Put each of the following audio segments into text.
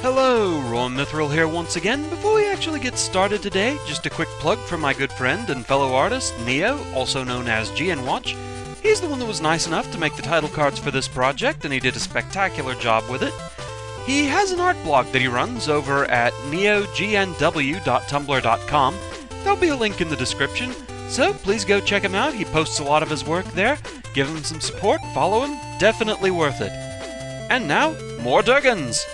Hello, Ron Mithril here once again. Before we actually get started today, just a quick plug for my good friend and fellow artist, Neo, also known as GandWatch. He's the one that was nice enough to make the title cards for this project, and he did a spectacular job with it. He has an art blog that he runs over at neognw.tumblr.com. There'll be a link in the description, so please go check him out. He posts a lot of his work there. Give him some support, follow him, definitely worth it. And now, more Durgans!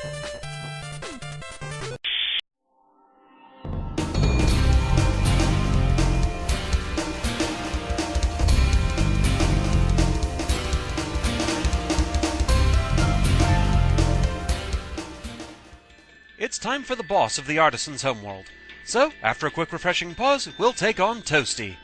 It's time for the boss of the Artisan's homeworld. So, after a quick refreshing pause, we'll take on Toasty.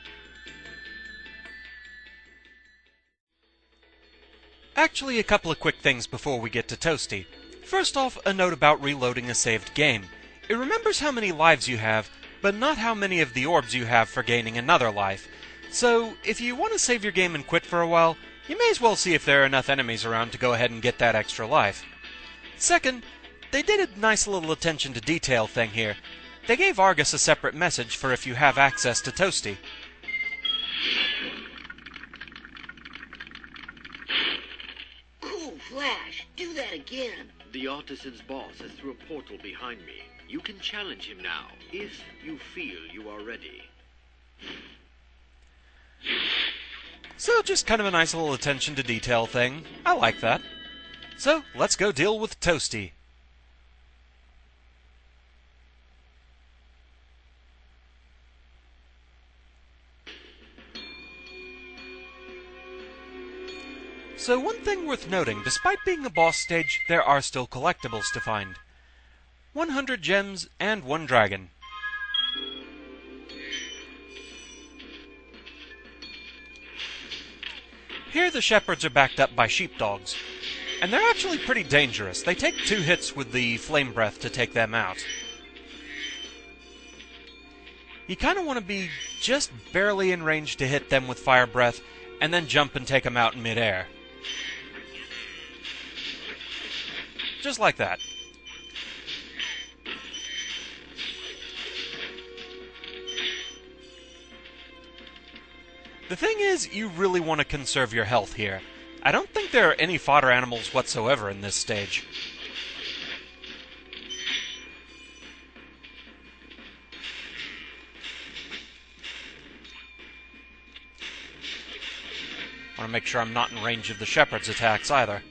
Actually, a couple of quick things before we get to Toasty. First off, a note about reloading a saved game. It remembers how many lives you have, but not how many of the orbs you have for gaining another life. So, if you want to save your game and quit for a while, you may as well see if there are enough enemies around to go ahead and get that extra life. Second, they did a nice little attention to detail thing here. They gave Argus a separate message for if you have access to Toasty. Cool Flash, do that again. The Artisan's boss is through a portal behind me. You can challenge him now, if you feel you are ready. So just kind of a nice little attention to detail thing. I like that. So, let's go deal with Toasty. So one thing worth noting, despite being a boss stage, there are still collectibles to find. 100 gems and 1 dragon. Here the shepherds are backed up by sheepdogs, and they're actually pretty dangerous. They take 2 hits with the flame breath to take them out. You kind of want to be just barely in range to hit them with fire breath, and then jump and take them out in midair. Just like that. The thing is, you really want to conserve your health here. I don't think there are any fodder animals whatsoever in this stage. I want to make sure I'm not in range of the shepherd's attacks either.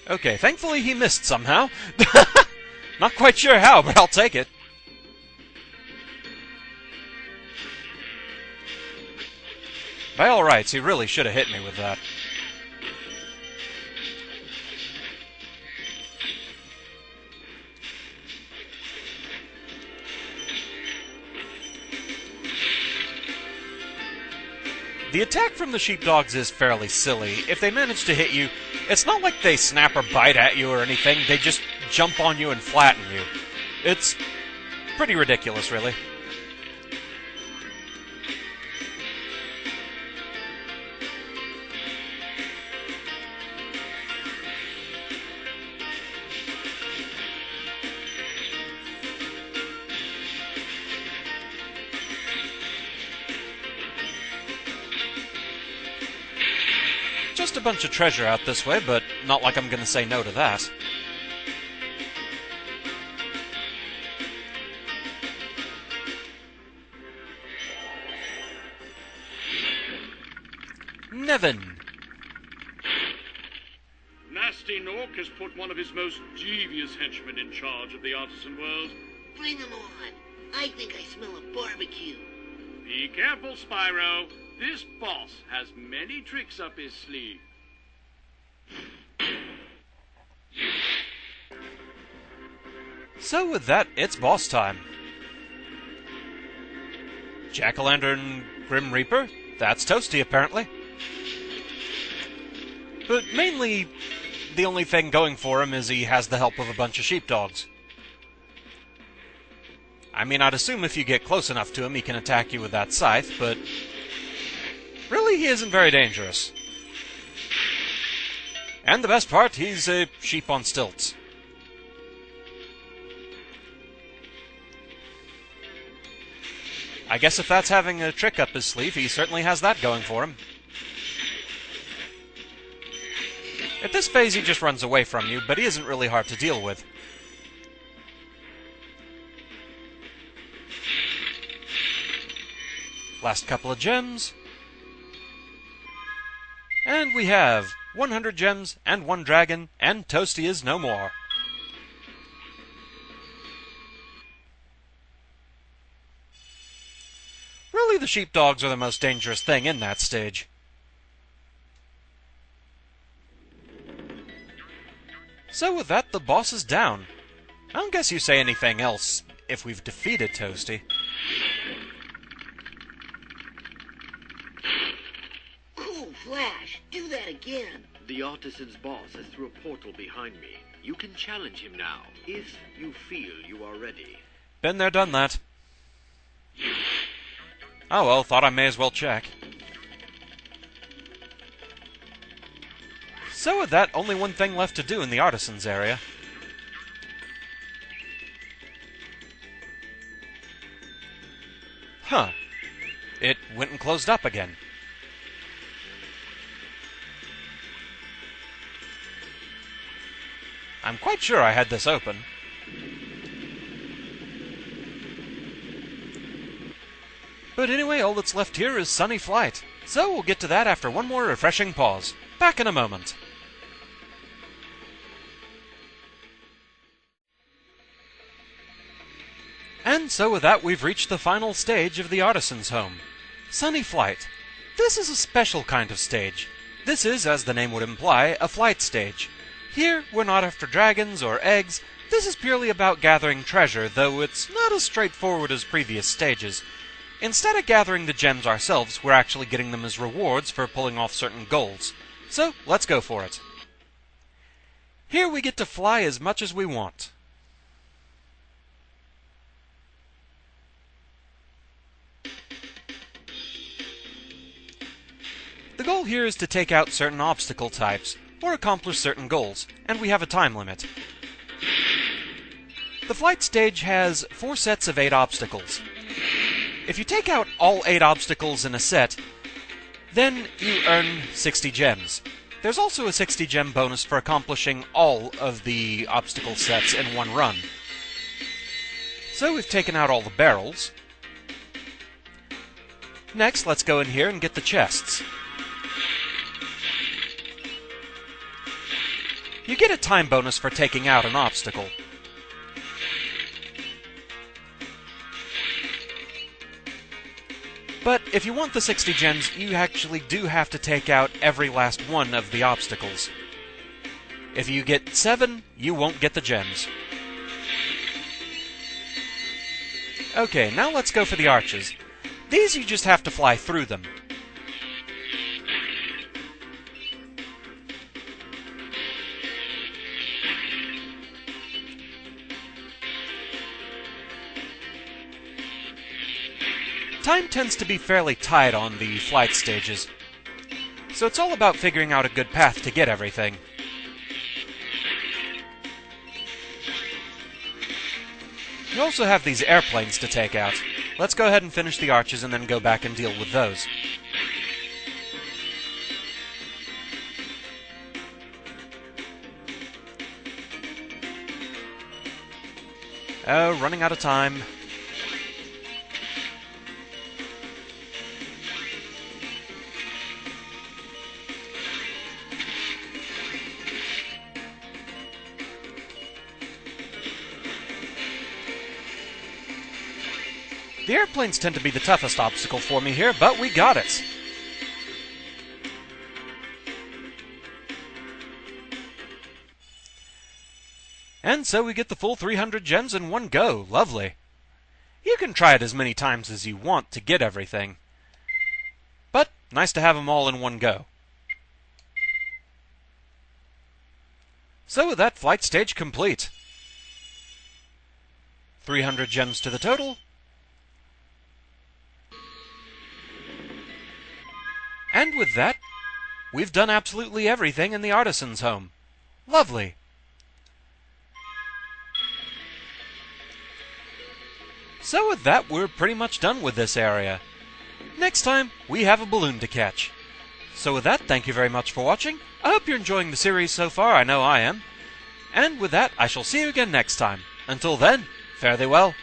Okay, thankfully he missed somehow. Not quite sure how, but I'll take it. By all rights, he really should have hit me with that. The attack from the sheepdogs is fairly silly. If they manage to hit you, it's not like they snap or bite at you or anything, they just jump on you and flatten you. It's pretty ridiculous, really. Just a bunch of treasure out this way, but not like I'm gonna say no to that. Nevin. Nasty Nork has put one of his most devious henchmen in charge of the artisan world. Bring him on. I think I smell a barbecue. Be careful, Spyro. This boss has many tricks up his sleeve. So with that, it's boss time. Jack-o'-lantern Grim Reaper? That's Toasty, apparently. But mainly, the only thing going for him is he has the help of a bunch of sheepdogs. I mean, I'd assume if you get close enough to him, he can attack you with that scythe, but really, he isn't very dangerous. And the best part, he's a sheep on stilts. I guess if that's having a trick up his sleeve, he certainly has that going for him. At this phase, he just runs away from you, but he isn't really hard to deal with. Last couple of gems. And we have 100 gems and 1 dragon, and Toasty is no more. Really, the sheepdogs are the most dangerous thing in that stage. So with that, the boss is down. I don't guess you say anything else if we've defeated Toasty. Cool Flash, do that again. The Artisan's boss has threw a portal behind me. You can challenge him now, if you feel you are ready. Been there, done that. Oh well, thought I may as well check. So with that, only one thing left to do in the Artisans area. Huh. It went and closed up again. I'm quite sure I had this open. But anyway, all that's left here is Sunny Flight. So we'll get to that after one more refreshing pause. Back in a moment. And so with that, we've reached the final stage of the Artisan's home. Sunny Flight. This is a special kind of stage. This is, as the name would imply, a flight stage. Here, we're not after dragons or eggs. This is purely about gathering treasure, though it's not as straightforward as previous stages. Instead of gathering the gems ourselves, we're actually getting them as rewards for pulling off certain goals. So, let's go for it. Here we get to fly as much as we want. The goal here is to take out certain obstacle types, or accomplish certain goals, and we have a time limit. The flight stage has 4 sets of 8 obstacles. If you take out all 8 obstacles in a set, then you earn 60 gems. There's also a 60 gem bonus for accomplishing all of the obstacle sets in one run. So we've taken out all the barrels. Next, let's go in here and get the chests. You get a time bonus for taking out an obstacle. But if you want the 60 gems, you actually do have to take out every last one of the obstacles. If you get 7, you won't get the gems. Okay, now let's go for the arches. These you just have to fly through them. Time tends to be fairly tight on the flight stages, so it's all about figuring out a good path to get everything. You also have these airplanes to take out. Let's go ahead and finish the arches and then go back and deal with those. Oh, running out of time. The airplanes tend to be the toughest obstacle for me here, but we got it. And so we get the full 300 gems in one go. Lovely. You can try it as many times as you want to get everything, but nice to have them all in one go. So with that, flight stage complete. 300 gems to the total. And with that, we've done absolutely everything in the Artisan's home. Lovely. So with that, we're pretty much done with this area. Next time, we have a balloon to catch. So with that, thank you very much for watching. I hope you're enjoying the series so far, I know I am. And with that, I shall see you again next time. Until then, fare thee well.